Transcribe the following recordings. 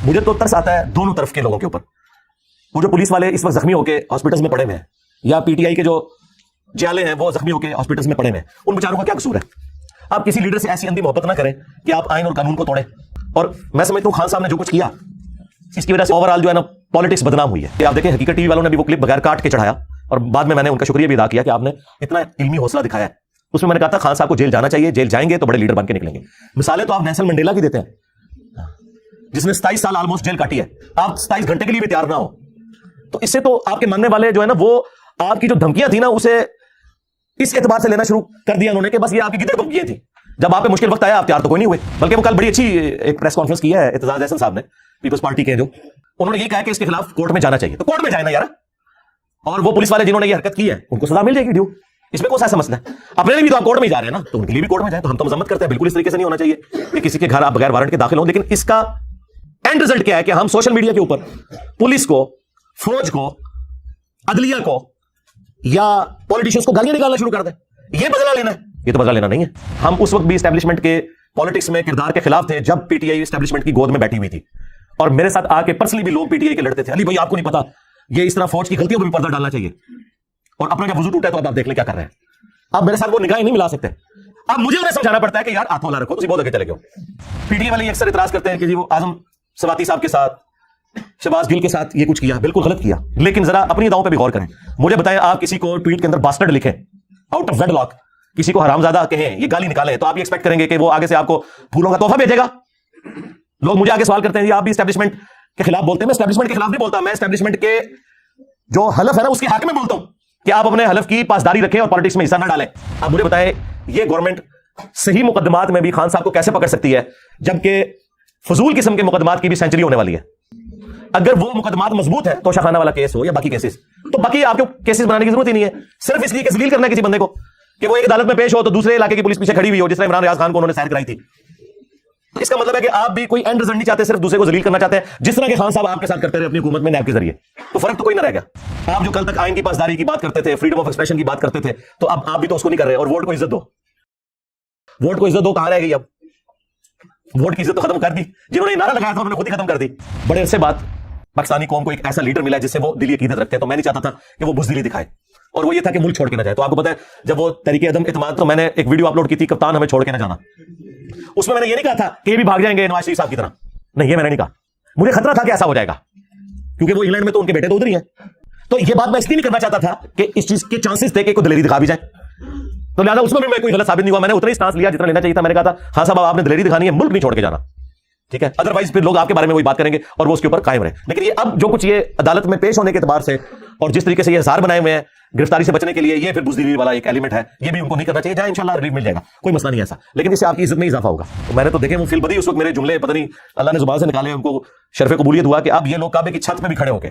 مجھے تو ترس آتا ہے دونوں طرف کے لوگوں کے اوپر. وہ جو پولیس والے اس وقت زخمی ہو کے ہاسپٹلس میں پڑے ہوئے ہیں, یا پی ٹی آئی کے جو جالے ہیں وہ زخمی ہو کے ہاسپٹلس میں پڑے ہوئے ہیں, ان بیچاروں کا کیا قصور ہے؟ آپ کسی لیڈر سے ایسی اندھی محبت نہ کریں کہ آپ آئین اور قانون کو توڑیں. اور میں سمجھتا ہوں خان صاحب نے جو کچھ کیا اس کی وجہ سے اوور آل جو ہے نا پالیٹکس بدنام ہوئی ہے. کہ آپ دیکھیں حقیقت ٹی وی والوں نے بھی وہ کلپ بغیر کاٹ کے چڑھایا, اور بعد میں نے ان کا شکریہ بھی ادا کیا کہ آپ نے اتنا علمی حوصلہ دکھایا ہے. اس میں نے کہا تھا خان صاحب کو جیل جانا چاہیے, جیل جائیں گے تو بڑے لیڈر بن کے نکلیں گے. مثالیں تو آپ نیلسن منڈیلا کی دیتے ہیں جس نے 27 سال آلموسٹ جیل کاٹی ہے, آپ 27 گھنٹے کے لیے بھی تیار نہ ہو. تو اس سے تو آپ کے ماننے والے جو ہے نا وہ آپ کی جو دھمکیاں تھیں نا اسے اس اعتبار سے لینا شروع کر دیا انہوں نے کہ بس یہ آپ کی گدڑ دھمکیاں تھیں. جب آپ پہ مشکل وقت آیا آپ تیار تو کوئی نہیں ہوئے. بلکہ وہ کل بڑی اچھی ایک پریس کانفرنس کی ہے اعتزاز احسن صاحب نے, پیپلز پارٹی کے, جو انہوں نے یہ کہا کہ اس کے خلاف کورٹ میں جانا چاہیے. تو کورٹ میں جائیں نا یار, اور وہ پولیس والے جنہوں نے یہ حرکت کی ہے ان کو سزا مل جائے گی ڈیو. اس میں کون سا ایسا مسئلہ ہے؟ اپنے لیے بھی تو آپ کورٹ میں جا رہے ہیں نا, تو ان کے لیے بھی کورٹ میں جائیں. تو ہم تو مذمت کرتے ہیں, بالکل اس طریقے سے نہیں ہونا چاہیے کہ کسی کے گھر آپ بغیر وارنٹ کے داخل ہوں. لیکن اس کا اینڈ رزلٹ کیا ہے کہ ہم سوشل میڈیا کے اوپر پولیس کو, فوج کو, عدلیہ کو یا پولیٹیشینز کو گالیاں نکالنا شروع کر دیں. یہ بدلہ لینا ہے, یہ تو بدلہ لینا نہیں ہے. ہم اس وقت بھی اسٹیبلشمنٹ کے پالیٹکس میں کردار کے خلاف تھے جب پی ٹی آئی اسٹیبلشمنٹ کی گود میں بیٹھی ہوئی تھی, اور میرے ساتھ آ کے پرسنلی بھی لوگ پی ٹی آئی کے لڑتے تھے, علی بھائی آپ کو نہیں پتا یہ اس طرح فوج کی غلطیوں پہ بھی پردہ ڈالنا چاہیے, اور اپنا جب وضو ٹوٹا ہے تو آپ دیکھ لیں کیا کر رہے ہیں. آپ میرے ساتھ وہ نگاہیں نہیں ملا سکتے. اب مجھے انہیں سمجھانا پڑتا ہے کہ یار ہاتھوں لا رکھو, تم بہت آگے چلے گئے. پی ٹی آئی والے اکثر اعتراض کرتے ہیں کہ جی وہ اعظم سواتی صاحب کے ساتھ, شہباز گل کے ساتھ یہ کچھ کیا, بالکل غلط کیا. لیکن ذرا اپنی اداؤں پہ بھی غور کریں. مجھے بتائیں, آپ کسی کو ٹویٹ کے اندر باسٹرڈ لکھیں, آؤٹ آف ویڈ لاک کسی کو حرامزادہ کہیں, یہ گالی نکالیں, تو آپ یہ ایکسپیکٹ کریں گے کہ وہ آگے سے آپ کو پھولوں کا تحفہ بھیجے گا؟ لوگ مجھے آگے سوال کرتے ہیں آپ بھی اسٹیبلشمنٹ کے خلاف بولتے ہیں. میں اسٹیبلشمنٹ کے خلاف نہیں بولتا, میں اسٹیبلشمنٹ کے جو حلف ہے نا اس کے حق میں بولتا ہوں کہ آپ اپنے حلف کی پاسداری رکھیں اور پالیٹکس میں حصہ نہ ڈالیں. آپ مجھے بتائیں یہ گورنمنٹ صحیح مقدمات میں بھی خان صاحب کو کیسے پکڑ سکتی ہے جبکہ فضول قسم کے مقدمات کی بھی سینچری ہونے والی ہے؟ اگر وہ مقدمات مضبوط ہے تو شاخانہ والا کیس ہو یا باقی کیسز, تو باقی آپ کو کیسز بنانے کی ضرورت ہی نہیں ہے, صرف اس لیے کہ ذلیل کرنا ہے کسی بندے کو کہ وہ ایک عدالت میں پیش ہو تو دوسرے علاقے کی پولیس پیچھے کھڑی ہوئی ہو, جس طرح عمران ریاض خان کو انہوں نے سیر کرائی تھی. تو اس کا مطلب ہے کہ آپ بھی کوئی اینڈ رزلٹ نہیں چاہتے, صرف دوسرے کو ذلیل کرنا چاہتے ہیں, جس طرح کہ خان صاحب آپ کے ساتھ کرتے رہے اپنی حکومت میں نیب کے ذریعے. تو فرق تو کوئی نہ رہ گیا. آپ جو کل تک آئین کی پاسداری کی بات کرتے تھے, فریڈم آف ایکسپریشن کی بات کرتے تھے, تو اب آپ بھی تو اس کو نہیں کر رہے. اور ووٹ کو عزت دو, ووٹ کو عزت دو کہاں رہ گئی؟ اب ووٹ کی عزت تو ختم کر دی, جنہوں نے نعرہ لگایا تھا انہوں نے خود ہی ختم کر دی. بڑے عرصے بعد پاکستانی قوم کو ایک ایسا لیڈر ملا جس سے وہ دلی عقیدت رکھتے ہیں, تو میں نہیں چاہتا تھا کہ وہ بزدلی دکھائے, اور وہ یہ تھا کہ ملک چھوڑ کے نہ جائے. تو آپ کو پتا ہے جب وہ تحریک عدم اعتماد, تو میں نے ایک ویڈیو اپلوڈ کی تھی, کپتان ہمیں چھوڑ کے نہ جانا. اس میں نے یہ نہیں کہا تھا کہ یہ بھی بھاگ جائیں گے نواز شریف صاحب کی طرح, نہیں, یہ میں نے نہیں کہا. مجھے خطرہ تھا کہ ایسا ہو جائے گا, کیونکہ وہ انگلینڈ میں تو ان کے بیٹے تو ادھر ہی ہیں. تو یہ بات میں اس لیے نہیں کرنا چاہتا تھا کہ اس چیز کے چانسز تھے کہ کوئی دلیری دکھا بھی جائے, تو لہٰذا اس میں بھی میں کوئی غلط ثابت نہیں ہوا. میں نے اتنا ہی سٹانس لیا جتنا لینا چاہیے تھا. میں نے کہا تھا ہاں صاحب آپ نے دلیری دکھانی ہے, ملک نہیں چھوڑ کے جانا, ٹھیک ہے, ادروائز پھر لوگ آپ کے بارے میں وہی بات کریں گے اور وہ اس کے اوپر قائم رہے. لیکن یہ اب جو کچھ یہ عدالت میں پیش ہونے کے اعتبار سے اور جس طریقے سے یہ ہزار بنائے ہوئے ہیں گرفتاری سے بچنے کے لیے, یہ پھر بزدلی والا ایک ایلیمنٹ ہے, یہ بھی ان کو نہیں کرنا چاہیے. جہاں انشاءاللہ ریلیف مل جائے گا, کوئی مسئلہ نہیں ایسا, لیکن اس سے آپ کی عزت میں اضافہ ہوگا. تو میں نے تو دیکھے وہ فیل بدی اس وقت میرے جملے پتہ نہیں اللہ نے زبان سے نکالے, ان کو شرف قبولیت ہوا کہ اب یہ لوگ کعبے کی چھت پہ بھی کھڑے ہو کے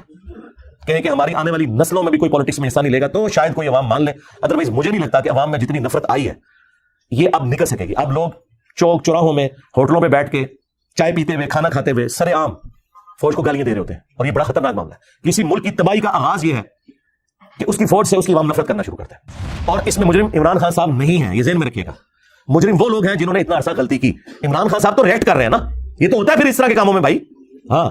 کہیں کہ ہماری آنے والی نسلوں میں بھی کوئی پالیٹکس میں حصہ نہیں لے گا, تو شاید کوئی عوام مان لے. ادروائز مجھے نہیں لگتا کہ عوام میں جتنی نفرت آئی ہے یہ اب نکل سکے گی. اب لوگ چوک چوراہوں میں, ہوٹلوں پہ بیٹھ کے چائے پیتے ہوئے, کھانا کھاتے ہوئے سر عام فوج کو گالیاں دے رہے ہوتے ہیں, اور یہ بڑا خطرناک معاملہ ہے. کسی ملک کی تباہی کا آغاز یہ ہے کہ اس کی فوج سے اس کی عوام نفرت کرنا شروع کرتا ہے, اور اس میں مجرم عمران خان صاحب نہیں ہیں, یہ ذہن میں رکھیے گا. مجرم وہ لوگ ہیں جنہوں نے اتنا عرصہ غلطی کی. عمران خان صاحب تو ریئیکٹ کر رہے ہیں نا, یہ تو ہوتا ہے پھر اس طرح کے کاموں میں بھائی. ہاں,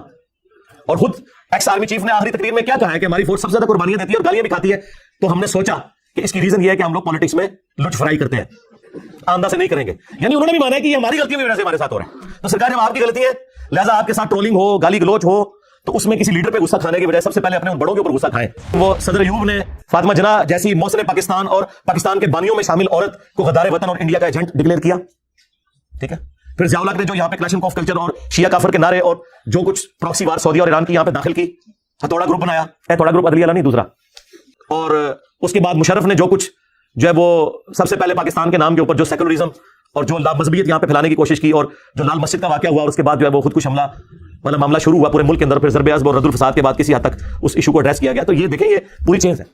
اور خود ایکس آرمی چیف نے آخری تقریر میں کیا کہا ہے کہ ہماری فوج سب سے زیادہ قربانیاں دیتی ہے اور گالیاں بھی کھاتی ہے. تو ہم نے سوچا کہ اس کی ریزن یہ ہے کہ ہم لوگ پالیٹکس میں لٹ فرائی کرتے ہیں, آندہ سے نہیں کریں گے. یعنی انہوں نے بھی مانا ہے کہ یہ ہماری غلطیوں کی وجہ سے ہمارے ساتھ ہو رہا ہے. تو سرکار جب آپ کی غلطی ہے لہٰذا آپ کے ساتھ ٹرولنگ ہو, گالی گلوچ ہو, تو اس میں کسی لیڈر پہ غصہ کھانے کی بجائے سب سے پہلے اپنے ان بڑوں کے اوپر غصہ کھائیں. وہ صدر ایوب نے فاطمہ جناح جیسی محسن پاکستان اور پاکستان کے بانیوں میں شامل عورت کو غدار وطن اور انڈیا کا ایجنٹ ڈکلیئر کیا, ٹھیک ہے. پھر ضیاء الحق نے جو یہاں پہ کلیشن آف کلچر اور شیعہ کافر کے نعرے اور جو کچھ پراکسی وار سعودی اور ایران کی یہاں پہ داخل کی, ہتھوڑا گروپ بنایا, ہتھوڑا گروپ عدلیہ والا نہیں دوسرا. اور اس کے بعد مشرف نے جو کچھ جو ہے وہ سب سے پہلے پاکستان کے نام کے اوپر جو سیکولرزم اور جو لا مذہبیت یہاں پہ پھیلانے کی کوشش کی, اور جو لال مسجد کا واقعہ ہوا اور اس کے بعد جو ہے وہ خود کش حملہ والا معاملہ شروع ہوا پورے ملک کے اندر, پھر ضرب عضب اور رد الفساد کے بعد کسی حد تک اس ایشو کو ایڈریس کیا گیا. تو یہ دیکھیں یہ پوری چیز ہے.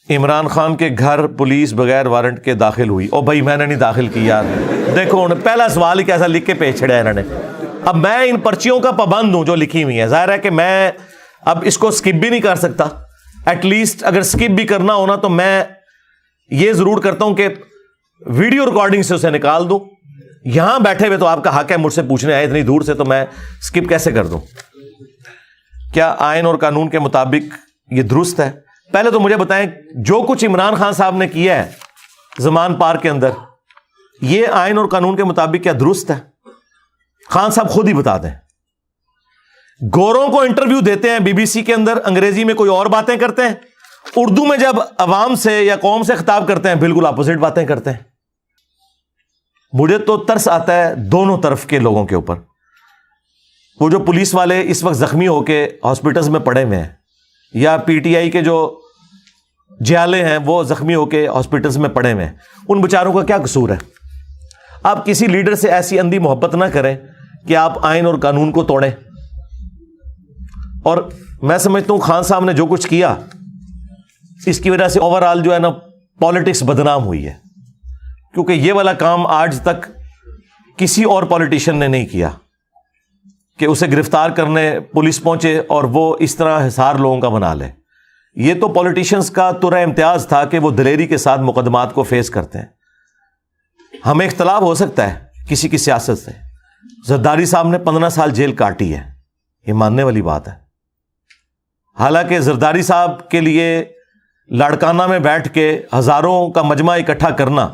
عمران خان کے گھر پولیس بغیر وارنٹ کے داخل ہوئی. او بھائی میں نے نہیں داخل کی یار, دیکھو پہلا سوال ہی کیسا لکھ کے پیش چھڑا ہے انہوں نے. اب میں ان پرچیوں کا پابند ہوں جو لکھی ہوئی ہیں, ظاہر ہے کہ میں اب اس کو سکپ بھی نہیں کر سکتا. ایٹ لیسٹ اگر سکپ بھی کرنا ہونا تو میں یہ ضرور کرتا ہوں کہ ویڈیو ریکارڈنگ سے اسے نکال دوں یہاں بیٹھے ہوئے تو آپ کا حق ہے مجھ سے پوچھنے آئے اتنی دور سے, تو میں سکپ کیسے کر دوں؟ کیا آئین اور قانون کے مطابق یہ درست ہے؟ پہلے تو مجھے بتائیں, جو کچھ عمران خان صاحب نے کیا ہے زمان پارک کے اندر, یہ آئین اور قانون کے مطابق کیا درست ہے؟ خان صاحب خود ہی بتا دیں. گوروں کو انٹرویو دیتے ہیں بی بی سی کے اندر, انگریزی میں کوئی اور باتیں کرتے ہیں, اردو میں جب عوام سے یا قوم سے خطاب کرتے ہیں بالکل اپوزٹ باتیں کرتے ہیں. مجھے تو ترس آتا ہے دونوں طرف کے لوگوں کے اوپر. وہ جو پولیس والے اس وقت زخمی ہو کے ہاسپٹلز میں پڑے ہوئے ہیں, یا پی ٹی آئی کے جو جیالے ہیں وہ زخمی ہو کے ہاسپٹلز میں پڑے ہوئے ہیں, ان بیچاروں کا کیا قصور ہے؟ آپ کسی لیڈر سے ایسی اندھی محبت نہ کریں کہ آپ آئین اور قانون کو توڑیں. اور میں سمجھتا ہوں خان صاحب نے جو کچھ کیا اس کی وجہ سے اوور آل جو ہے نا پالیٹکس بدنام ہوئی ہے, کیونکہ یہ والا کام آج تک کسی اور پولیٹیشین نے نہیں کیا کہ اسے گرفتار کرنے پولیس پہنچے اور وہ اس طرح حصار لوگوں کا بنا لے. یہ تو پولیٹیشنز کا ترہ امتیاز تھا کہ وہ دلیری کے ساتھ مقدمات کو فیس کرتے ہیں. ہمیں اختلاف ہو سکتا ہے کسی کی سیاست سے, زرداری صاحب نے 15 سال جیل کاٹی ہے, یہ ماننے والی بات ہے. حالانکہ زرداری صاحب کے لیے لاڑکانہ میں بیٹھ کے ہزاروں کا مجمع اکٹھا کرنا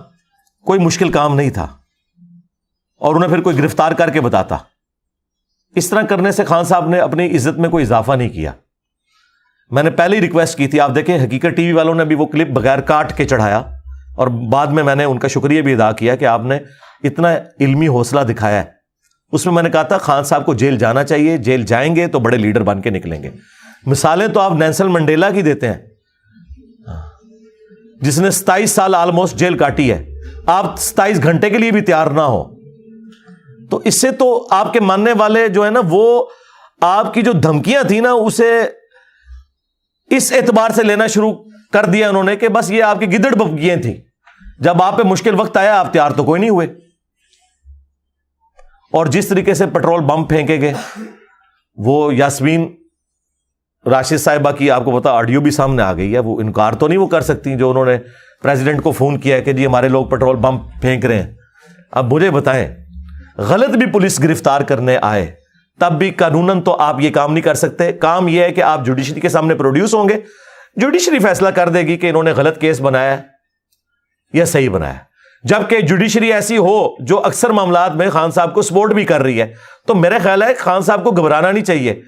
کوئی مشکل کام نہیں تھا, اور انہیں پھر کوئی گرفتار کر کے بتاتا. اس طرح کرنے سے خان صاحب نے اپنی عزت میں کوئی اضافہ نہیں کیا. میں نے پہلے ہی ریکویسٹ کی تھی, آپ دیکھیں حقیقت ٹی وی والوں نے بھی وہ کلپ بغیر کاٹ کے چڑھایا, اور بعد میں نے ان کا شکریہ بھی ادا کیا کہ آپ نے اتنا علمی حوصلہ دکھایا ہے. اس میں نے کہا تھا خان صاحب کو جیل جانا چاہیے, جیل جائیں گے تو بڑے لیڈر بن کے نکلیں گے. مثالیں تو آپ نیلسن منڈیلا کی دیتے ہیں, جس نے 27 سال آلموسٹ جیل کاٹی ہے. آپ 27 گھنٹے کے لیے بھی تیار نہ ہو تو اس سے تو آپ کے ماننے والے جو ہے نا, وہ آپ کی جو دھمکیاں تھیں نا اسے اس اعتبار سے لینا شروع کر دیا انہوں نے کہ بس یہ آپ کی گدڑ بکیاں تھیں. جب آپ پہ مشکل وقت آیا آپ تیار تو کوئی نہیں ہوئے. اور جس طریقے سے پیٹرول بم پھینکے گئے, وہ یاسمین راشد صاحبہ کی آپ کو پتا آڈیو بھی سامنے آ گئی ہے, وہ انکار تو نہیں وہ کر سکتی جو انہوں نے پریزیڈنٹ کو فون کیا ہے کہ جی ہمارے لوگ پیٹرول بم پھینک رہے ہیں. اب مجھے بتائیں, غلط بھی پولیس گرفتار کرنے آئے تب بھی قانوناً تو آپ یہ کام نہیں کر سکتے. کام یہ ہے کہ آپ جوڈیشری کے سامنے پروڈیوس ہوں گے, جوڈیشری فیصلہ کر دے گی کہ انہوں نے غلط کیس بنایا ہے یا صحیح بنایا. جبکہ جوڈیشری ایسی ہو جو اکثر معاملات میں خان صاحب کو سپورٹ بھی کر رہی ہے, تو میرا خیال ہے خان صاحب کو گھبرانا نہیں چاہیے.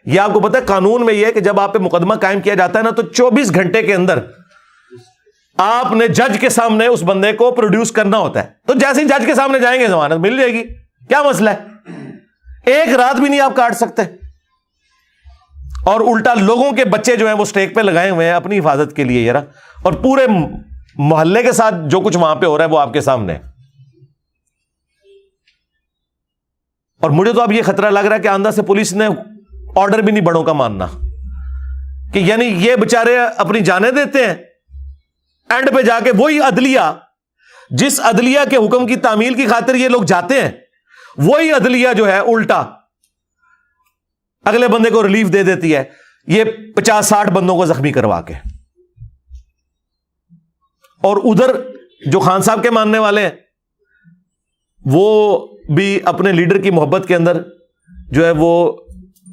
یہ آپ کو پتا ہے قانون میں یہ ہے کہ جب آپ پہ مقدمہ قائم کیا جاتا ہے نا, تو 24 گھنٹے کے اندر آپ نے جج کے سامنے اس بندے کو پروڈیوس کرنا ہوتا ہے. تو جیسے ہی جج کے سامنے جائیں گے ضمانت مل جائے گی, کیا مسئلہ ہے؟ ایک رات بھی نہیں آپ کاٹ سکتے. اور الٹا لوگوں کے بچے جو ہیں وہ سٹیک پہ لگائے ہوئے ہیں اپنی حفاظت کے لیے یار, اور پورے محلے کے ساتھ جو کچھ وہاں پہ ہو رہا ہے وہ آپ کے سامنے. اور مجھے تو اب یہ خطرہ لگ رہا ہے کہ آندہ سے پولیس نے آرڈر بھی نہیں بڑوں کا ماننا, کہ یعنی یہ بےچارے اپنی جانیں دیتے ہیں, اینڈ پہ جا کے وہی عدلیہ جس عدلیہ کے حکم کی تعمیل کی خاطر یہ لوگ جاتے ہیں, وہی عدلیہ جو ہے الٹا اگلے بندے کو ریلیف دے دیتی ہے, یہ 50-60 بندوں کو زخمی کروا کے. اور ادھر جو خان صاحب کے ماننے والے ہیں وہ بھی اپنے لیڈر کی محبت کے اندر جو ہے وہ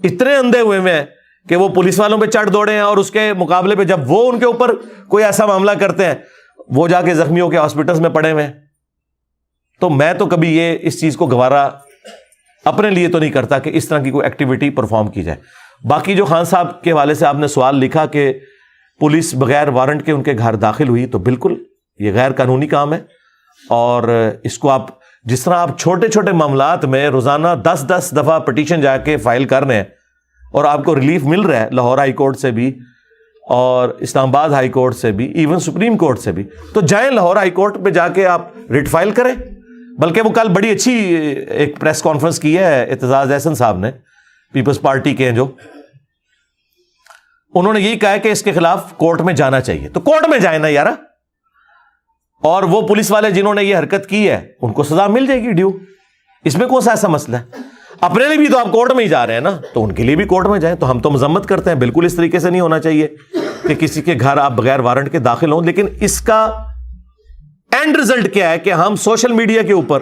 اتنے اندھے ہوئے ہیں کہ وہ پولیس والوں پہ چڑھ دوڑے ہیں, اور اس کے مقابلے پہ جب وہ ان کے اوپر کوئی ایسا معاملہ کرتے ہیں وہ جا کے زخمیوں کے ہاسپٹلز میں پڑے ہوئے ہیں. تو میں تو کبھی یہ اس چیز کو گوارا اپنے لیے تو نہیں کرتا کہ اس طرح کی کوئی ایکٹیویٹی پرفارم کی جائے. باقی جو خان صاحب کے حوالے سے آپ نے سوال لکھا کہ پولیس بغیر وارنٹ کے ان کے گھر داخل ہوئی, تو بالکل یہ غیر قانونی کام ہے. اور اس کو آپ جس طرح آپ چھوٹے چھوٹے معاملات میں روزانہ 10 دفعہ پٹیشن جا کے فائل کر رہے ہیں اور آپ کو ریلیف مل رہا ہے لاہور ہائی کورٹ سے بھی اور اسلام آباد ہائی کورٹ سے بھی, ایون سپریم کورٹ سے بھی, تو جائیں لاہور ہائی کورٹ پہ جا کے آپ ریٹ فائل کریں. بلکہ وہ کل بڑی اچھی ایک پریس کانفرنس کی ہے اعتزاز احسن صاحب نے, پیپلز پارٹی کے ہیں جو, انہوں نے یہی کہا ہے کہ اس کے خلاف کورٹ میں جانا چاہیے. تو کورٹ میں جائیں نا یار, اور وہ پولیس والے جنہوں نے یہ حرکت کی ہے ان کو سزا مل جائے گی ڈیو. اس میں کون سا ایسا مسئلہ ہے؟ اپنے لیے بھی تو آپ کورٹ میں ہی جا رہے ہیں نا, تو ان کے لیے بھی کورٹ میں جائیں. تو ہم تو مذمت کرتے ہیں, بالکل اس طریقے سے نہیں ہونا چاہیے کہ کسی کے گھر آپ بغیر وارنٹ کے داخل ہوں. لیکن اس کا اینڈ رزلٹ کیا ہے کہ ہم سوشل میڈیا کے اوپر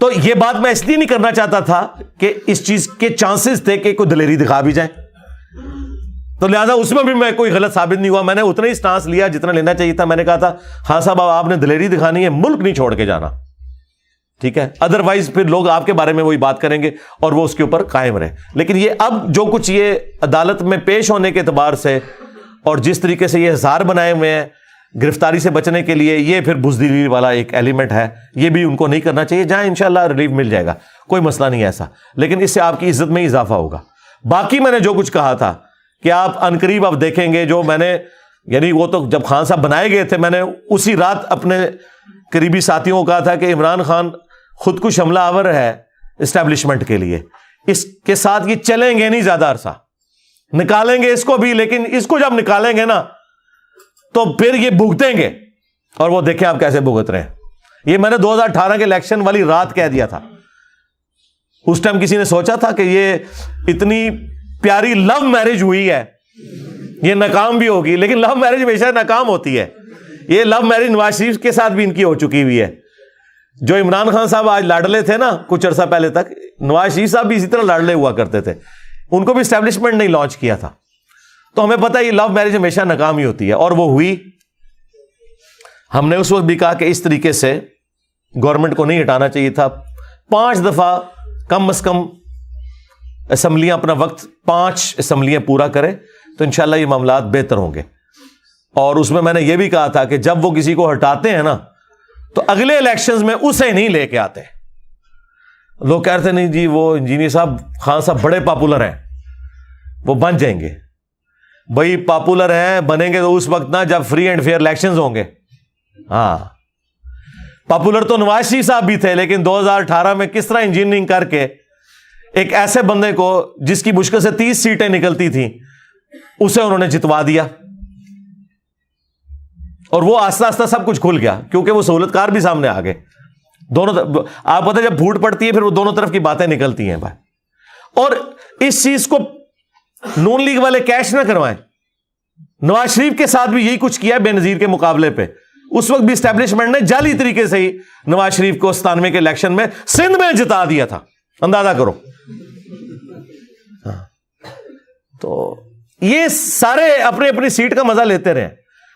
تو یہ بات میں اس لیے نہیں کرنا چاہتا تھا کہ اس چیز کے چانسز تھے کہ کوئی دلیری دکھا بھی جائے، تو لہذا اس میں بھی میں کوئی غلط ثابت نہیں ہوا. میں نے اتنا ہی سٹانس لیا جتنا لینا چاہیے تھا. میں نے کہا تھا ہاں صاحب آپ نے دلیری دکھانی ہے، ملک نہیں چھوڑ کے جانا، ٹھیک ہے، ادروائز پھر لوگ آپ کے بارے میں وہی بات کریں گے اور وہ اس کے اوپر قائم رہے. لیکن یہ اب جو کچھ یہ عدالت میں پیش ہونے کے اعتبار سے اور جس طریقے سے یہ ہزار بنائے ہوئے ہیں گرفتاری سے بچنے کے لیے، یہ پھر بزدلی والا ایک ایلیمنٹ ہے. یہ بھی ان کو نہیں کرنا چاہیے. جہاں انشاءاللہ ریلیف مل جائے گا، کوئی مسئلہ نہیں ایسا، لیکن اس سے آپ کی عزت میں اضافہ ہوگا. باقی میں نے جو کچھ کہا تھا کہ آپ عنقریب اب دیکھیں گے، جو میں نے یعنی وہ تو جب خان صاحب بنائے گئے تھے میں نے اسی رات اپنے قریبی ساتھیوں کو کہا تھا کہ عمران خان خودکش حملہ آور ہے اسٹیبلشمنٹ کے لیے، اس کے ساتھ یہ چلیں گے نہیں زیادہ عرصہ، نکالیں گے اس کو بھی، لیکن اس کو جب نکالیں گے نا تو پھر یہ بھگتیں گے، اور وہ دیکھیں آپ کیسے بھگت رہے ہیں. یہ میں نے 2018 کے الیکشن والی رات کہہ دیا تھا. اس ٹائم کسی نے سوچا تھا کہ یہ اتنی پیاری لو میرج ہوئی ہے یہ ناکام بھی ہوگی؟ لیکن لو میرج ہمیشہ ناکام ہوتی ہے. یہ لو میرج نواز شریف کے ساتھ بھی ان کی ہو چکی ہوئی ہے. جو عمران خان صاحب آج لاڈلے تھے نا کچھ عرصہ پہلے تک، نواز شریف صاحب بھی اسی طرح لاڈلے ہوا کرتے تھے. ان کو بھی اسٹیبلشمنٹ نہیں لانچ کیا تھا. تو ہمیں پتہ ہے یہ لو میرج ہمیشہ ناکام ہی ہوتی ہے، اور وہ ہوئی. ہم نے اس وقت بھی کہا کہ اس طریقے سے گورنمنٹ کو نہیں ہٹانا چاہیے تھا. 5 دفعہ کم از کم اسمبلیاں اپنا وقت 5 اسمبلیاں پورا کرے تو انشاءاللہ یہ معاملات بہتر ہوں گے. اور اس میں نے یہ بھی کہا تھا کہ جب وہ کسی کو ہٹاتے ہیں نا تو اگلے الیکشنز میں اسے نہیں لے کے آتے. لوگ کہتے نہیں جی وہ انجینئر صاحب خان صاحب بڑے پاپولر ہیں، وہ بن جائیں گے. بھائی پاپولر ہیں بنیں گے تو اس وقت نا جب فری اینڈ فیئر الیکشنز ہوں گے. ہاں پاپولر تو نواز شریف صاحب بھی تھے، لیکن 2018 میں کس طرح انجینئرنگ کر کے ایک ایسے بندے کو جس کی مشکل سے 30 سیٹیں نکلتی تھیں اسے انہوں نے جتوا دیا. اور وہ آہستہ آہستہ سب کچھ کھل گیا کیونکہ وہ سہولت کار بھی سامنے آ گئے. دونوں آپ پتہ جب پھوٹ پڑتی ہے پھر وہ دونوں طرف کی باتیں نکلتی ہیں بھائی. اور اس چیز کو نون لیگ والے کیش نہ کروائیں. نواز شریف کے ساتھ بھی یہی کچھ کیا بے نظیر کے مقابلے پہ. اس وقت بھی اسٹیبلشمنٹ نے جعلی طریقے سے ہی نواز شریف کو 97 کے الیکشن میں سندھ میں جتا دیا تھا. اندازہ کرو. تو یہ سارے اپنے اپنی سیٹ کا مزہ لیتے رہے.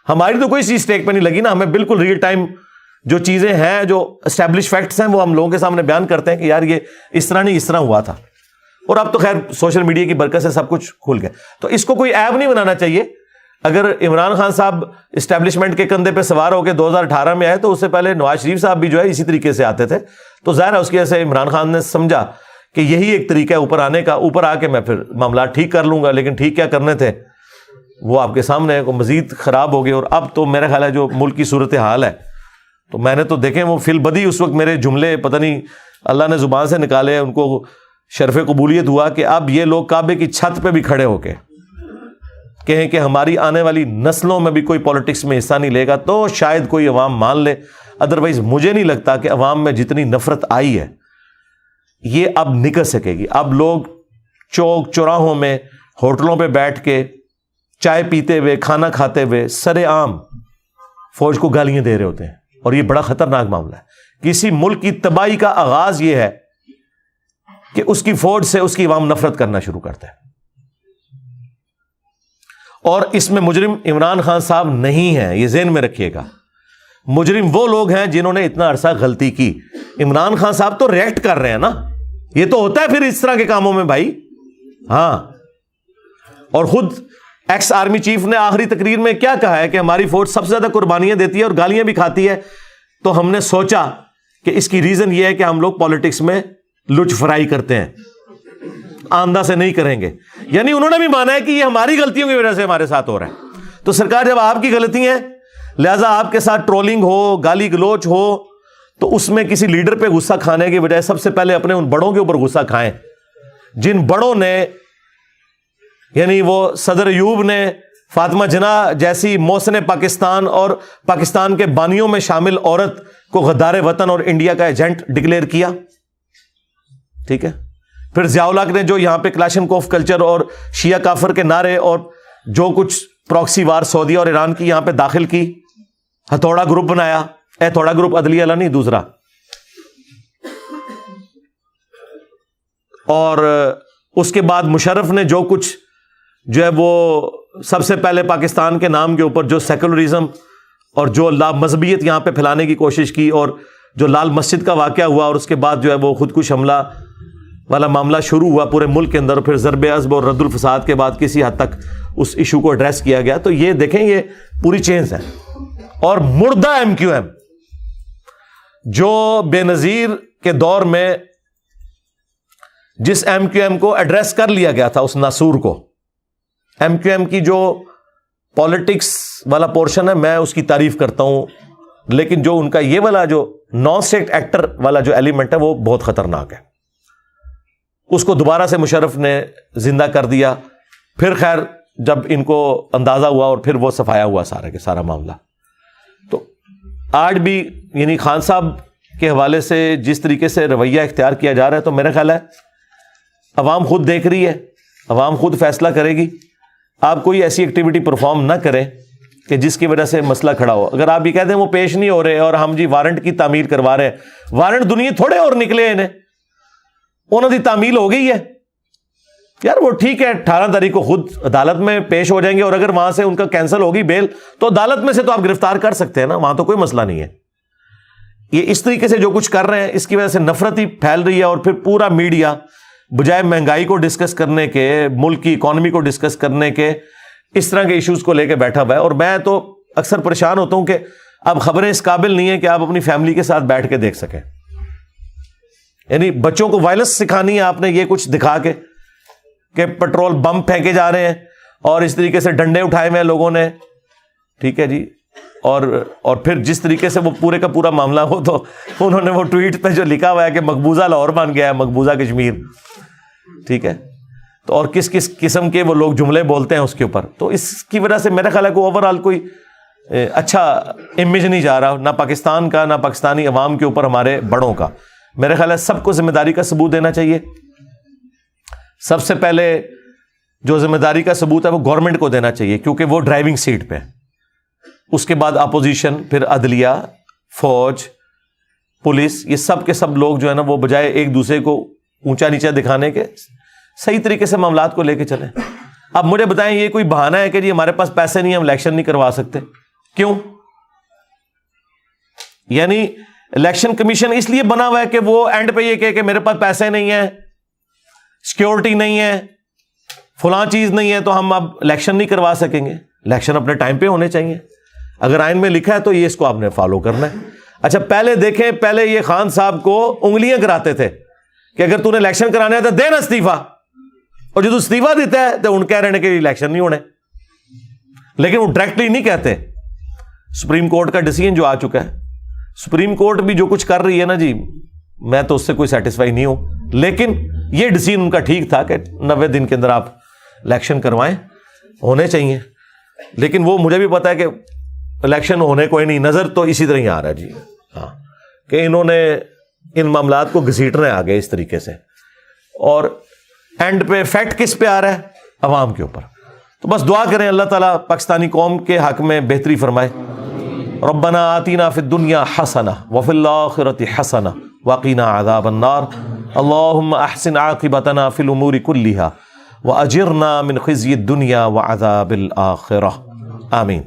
ہماری تو کوئی چیز اسٹیک پہ نہیں لگی نا. ہمیں بالکل ریئل ٹائم جو چیزیں ہیں جو اسٹیبلش فیکٹس ہیں وہ ہم لوگوں کے سامنے بیان کرتے ہیں کہ یار یہ اس طرح نہیں اس طرح ہوا تھا. اور اب تو خیر سوشل میڈیا کی برکت سے سب کچھ کھل گیا. تو اس کو کوئی عیب نہیں بنانا چاہیے. اگر عمران خان صاحب اسٹیبلشمنٹ کے کندھے پہ سوار ہو کے 2018 میں آئے تو اس سے پہلے نواز شریف صاحب بھی جو ہے اسی طریقے سے آتے تھے. تو ظاہر ہے اس کی وجہ سے عمران خان نے سمجھا کہ یہی ایک طریقہ ہے اوپر آنے کا. اوپر آ کے میں پھر معاملات ٹھیک کر لوں گا. لیکن ٹھیک کیا کرنے تھے وہ آپ کے سامنے ہے. مزید خراب ہو گئے. اور اب تو میرا خیال ہے جو ملک کی صورتحال ہے تو میں نے تو دیکھیں وہ فی البدی اس وقت میرے جملے پتہ نہیں اللہ نے زبان سے نکالے، ان کو شرف قبولیت ہوا کہ اب یہ لوگ کعبے کی چھت پہ بھی کھڑے ہو کے کہیں کہ ہماری آنے والی نسلوں میں بھی کوئی پولیٹکس میں حصہ نہیں لے گا تو شاید کوئی عوام مان لے. ادروائز مجھے نہیں لگتا کہ عوام میں جتنی نفرت آئی ہے یہ اب نکل سکے گی. اب لوگ چوک چوراہوں میں ہوٹلوں پہ بیٹھ کے چائے پیتے ہوئے کھانا کھاتے ہوئے سر عام فوج کو گالیاں دے رہے ہوتے ہیں. اور یہ بڑا خطرناک معاملہ ہے. کسی ملک کی تباہی کا آغاز یہ ہے کہ اس کی فوج سے اس کی عوام نفرت کرنا شروع کرتا ہے. اور اس میں مجرم عمران خان صاحب نہیں ہیں، یہ ذہن میں رکھیے گا. مجرم وہ لوگ ہیں جنہوں نے اتنا عرصہ غلطی کی. عمران خان صاحب تو ریئیکٹ کر رہے ہیں نا. یہ تو ہوتا ہے پھر اس طرح کے کاموں میں بھائی. ہاں اور خود ایکس آرمی چیف نے آخری تقریر میں کیا کہا ہے کہ ہماری فوج سب سے زیادہ قربانیاں دیتی ہے اور گالیاں بھی کھاتی ہے. تو ہم نے سوچا کہ اس کی ریزن یہ ہے کہ ہم لوگ پالیٹکس میں لچ فرائی کرتے ہیں، آندہ سے نہیں کریں گے. یعنی انہوں نے بھی مانا ہے کہ یہ ہماری غلطیوں کی وجہ سے ہمارے ساتھ ہو رہا ہے. تو سرکار جب آپ کی غلطی ہے لہذا آپ کے ساتھ ٹرولنگ ہو، گالی گلوچ ہو تو اس میں کسی لیڈر پہ غصہ کھانے کی بجائے سب سے پہلے اپنے ان بڑوں کے اوپر غصہ کھائیں جن بڑوں نے، یعنی وہ صدر ایوب نے فاطمہ جناح جیسی محسن پاکستان اور پاکستان کے بانیوں میں شامل عورت کو غدار وطن اور انڈیا کا ایجنٹ ڈکلیئر کیا. ٹھیک ہے. پھر ضیاء الحق نے جو یہاں پہ کلاشنکوف کلچر اور شیعہ کافر کے نعرے اور جو کچھ پراکسی وار سعودیہ اور ایران کی یہاں پہ داخل کی، ہتھوڑا گروپ بنایا. ہتھوڑا گروپ عدلیہ والا نہیں، دوسرا. اور اس کے بعد مشرف نے جو کچھ جو ہے وہ سب سے پہلے پاکستان کے نام کے اوپر جو سیکولرزم اور جو مذہبیت یہاں پہ پھیلانے کی کوشش کی، اور جو لال مسجد کا واقعہ ہوا، اور اس کے بعد جو ہے وہ خودکش حملہ والا معاملہ شروع ہوا پورے ملک کے اندر، پھر ضرب عضب اور رد الفساد کے بعد کسی حد تک اس ایشو کو ایڈریس کیا گیا. تو یہ دیکھیں یہ پوری چینز ہے. اور مردہ ایم کیو ایم جو بے نظیر کے دور میں جس ایم کیو ایم کو ایڈریس کر لیا گیا تھا، اس ناسور کو، ایم کیو ایم کی جو پالیٹکس والا پورشن ہے میں اس کی تعریف کرتا ہوں، لیکن جو ان کا یہ والا جو نان اسٹیٹ ایکٹر والا جو ایلیمنٹ ہے وہ بہت خطرناک ہے. اس کو دوبارہ سے مشرف نے زندہ کر دیا. پھر خیر جب ان کو اندازہ ہوا اور پھر وہ صفایا ہوا سارا کے سارا معاملہ. تو آج بھی یعنی خان صاحب کے حوالے سے جس طریقے سے رویہ اختیار کیا جا رہا ہے، تو میرا خیال ہے عوام خود دیکھ رہی ہے، عوام خود فیصلہ کرے گی. آپ کوئی ایسی ایکٹیویٹی پرفارم نہ کریں کہ جس کی وجہ سے مسئلہ کھڑا ہو. اگر آپ یہ کہتے ہیں وہ پیش نہیں ہو رہے اور ہم جی وارنٹ کی تعمیل کروا رہے ہیں، وارنٹ دنیا تھوڑے اور نکلے انہیں، انہوں کی تعمیل ہو گئی ہے یار. وہ ٹھیک ہے 18 تاریخ کو خود عدالت میں پیش ہو جائیں گے، اور اگر وہاں سے ان کا کینسل ہوگی بیل تو عدالت میں سے تو آپ گرفتار کر سکتے ہیں نا، وہاں تو کوئی مسئلہ نہیں ہے. یہ اس طریقے سے جو کچھ کر رہے ہیں اس کی وجہ سے نفرت ہی پھیل رہی ہے. اور پھر پورا میڈیا بجائے مہنگائی کو ڈسکس کرنے کے، ملک کی اکانومی کو ڈسکس کرنے کے، اس طرح کے ایشوز کو لے کے بیٹھا ہوا ہے. اور میں تو اکثر پریشان ہوتا ہوں کہ اب خبریں اس قابل نہیں ہیں کہ آپ اپنی فیملی کے ساتھ بیٹھ کے دیکھ سکیں. یعنی بچوں کو وائلنس سکھانی ہے آپ نے یہ کچھ دکھا کے کہ پٹرول بم پھینکے جا رہے ہیں اور اس طریقے سے ڈنڈے اٹھائے ہوئے ہیں لوگوں نے، ٹھیک ہے جی. اور پھر جس طریقے سے وہ پورے کا پورا معاملہ ہو، تو انہوں نے وہ ٹویٹ پہ جو لکھا ہوا ہے کہ مقبوضہ لاہور بن گیا ہے، مقبوضہ کشمیر، ٹھیک ہے. تو اور کس کس قسم کے وہ لوگ جملے بولتے ہیں اس کے اوپر. تو اس کی وجہ سے میرا خیال ہے کہ اوور آل کوئی اچھا امیج نہیں جا رہا، نہ پاکستان کا نہ پاکستانی عوام کے اوپر ہمارے بڑوں کا. میرا خیال ہے سب کو ذمہ داری کا ثبوت دینا چاہیے. سب سے پہلے جو ذمہ داری کا ثبوت ہے وہ گورنمنٹ کو دینا چاہیے، کیونکہ وہ ڈرائیونگ سیٹ پہ. اس کے بعد اپوزیشن، پھر عدلیہ، فوج، پولیس، یہ سب کے سب لوگ جو ہے نا وہ بجائے ایک دوسرے کو اونچا نیچا دکھانے کے صحیح طریقے سے معاملات کو لے کے چلیں. اب مجھے بتائیں یہ کوئی بہانہ ہے کہ جی ہمارے پاس پیسے نہیں، ہم الیکشن نہیں کروا سکتے؟ کیوں؟ یعنی الیکشن کمیشن اس لیے بنا ہوا ہے کہ وہ اینڈ پہ یہ کہے کہ میرے پاس پیسے نہیں ہیں، سیکیورٹی نہیں ہے، فلاں چیز نہیں ہے، تو ہم اب الیکشن نہیں کروا سکیں گے. الیکشن اپنے ٹائم پہ ہونے چاہیے. اگر آئین میں لکھا ہے تو یہ اس کو آپ نے فالو کرنا ہے. اچھا پہلے دیکھیں، پہلے یہ خان صاحب کو انگلیاں کراتے تھے کہ اگر تو نے الیکشن کرانا ہے تو دے نا استعفیٰ، اور جو استعفیٰ دیتا ہے تو ان کہہ رہے ہیں کہ الیکشن نہیں ہونے، لیکن وہ ڈائریکٹلی نہیں کہتے. سپریم کورٹ کا ڈیسیژن جو آ چکا ہے، سپریم کورٹ بھی جو کچھ کر رہی ہے نا جی، میں تو اس سے کوئی سیٹسفائی نہیں ہوں، لیکن یہ ڈیسیژن ان کا ٹھیک تھا کہ 90 دن کے اندر آپ الیکشن کروائیں، ہونے چاہیے. لیکن وہ مجھے بھی پتا ہے کہ الیکشن ہونے کوئی نہیں، نظر تو اسی طرح ہی آ رہا ہے جی، ہاں، کہ انہوں نے ان معاملات کو گھسیٹنا ہے آگے اس طریقے سے. اور اینڈ پہ فیکٹ کس پہ آ رہا ہے؟ عوام کے اوپر. تو بس دعا کریں اللہ تعالیٰ پاکستانی قوم کے حق میں بہتری فرمائے. ربنا آتینا فی الدنیا حسنہ وفی الآخرۃ حسنہ وقنا عذاب النار. اللہم احسن عاقبتنا فی الامور کلہا واجرنا من خزی الدنیا وعذاب الآخرہ. آمین.